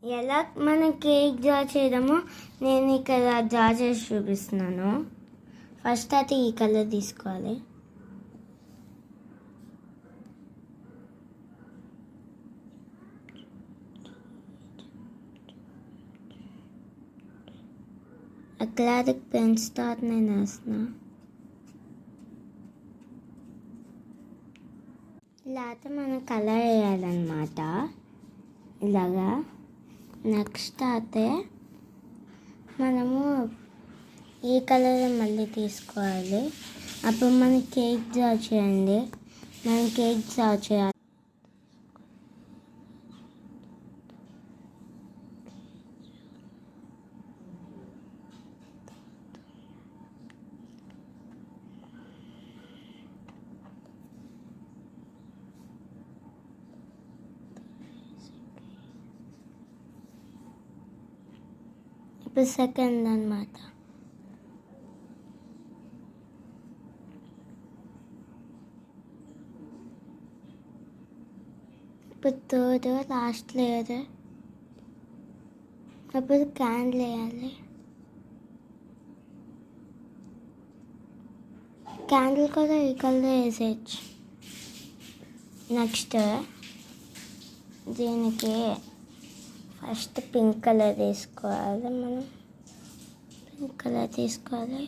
ఎలా మనం cake draw చేయడమో నేను ఇక్కడ డ్రా చేసి చూపిస్తున్నాను. ఫస్ట్ అయితే ఈ కలర్ తీసుకోవాలి. అక్లారిక్ పెన్స్తో నేను వేస్తున్నా. ఇలా అయితే మనం కలర్ వేయాలన్నమాట. ఇలాగా నెక్స్ట్ అయితే మనము ఈ కలర్ మళ్ళీ తీసుకోవాలి. అప్పుడు మనం కేక్ డ్రా చేయండి. మనం కేక్ డ్రా చేయాలి. ఇప్పుడు సెకండ్ అన్నమాట. ఇప్పుడు థర్డ్ లాస్ట్ లేయర్. అప్పుడు క్యాండిల్ వేయాలి. క్యాండిల్ కూడా ఈ కలర్ వేసేయచ్చు. నెక్స్ట్ దీనికి ఫస్ట్ పింక్ కలర్ తీసుకోవాలి. మనం పింక్ కలర్ తీసుకోవాలి,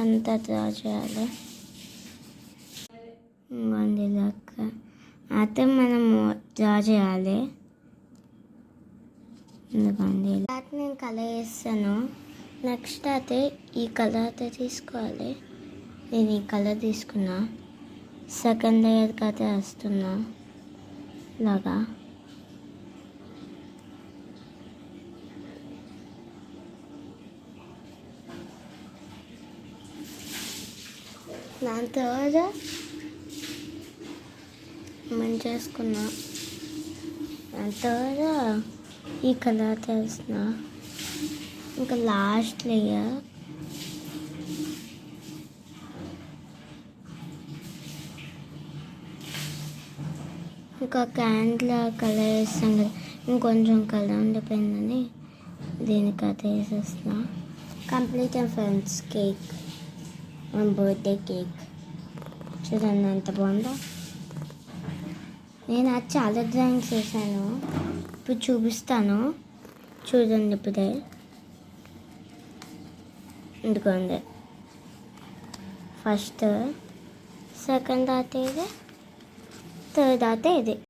అంతా డ్రా చేయాలి. ఇలాగా అయితే మనము డ్రా చేయాలి. ఎందుకండి నేను కలర్ వేస్తాను. నెక్స్ట్ అయితే ఈ కలర్ అయితే తీసుకోవాలి. నేను ఈ కలర్ తీసుకున్నా. సెకండ్ లేయర్కి అయితే వేస్తున్నా. ఇలాగా దాని తర్వాత మనం చేసుకున్నా. దాని తర్వాత ఈ కలర్ తెలుస్తున్నా. ఇంకా లాస్ట్ లేయర్ ఇంకా క్యాండిల్ కలర్ వేస్తాం కదా, ఇంకొంచెం కలర్ ఉండిపోయిందని దీనికి అయితే వేసేస్తున్నా. కంప్లీట్ అండ్ ఫ్రెండ్స్ కేక్, మన బర్త్డే కేక్ చూడండి ఎంత బాగుందో. నేను అది చాలా డ్రాయింగ్స్ వేసాను. ఇప్పుడు చూపిస్తాను చూడండి. ఇప్పుడే ఎందుకండి ఫస్ట్ సెకండ్ అయితే ఇది, థర్డ్ అయితే ఇది.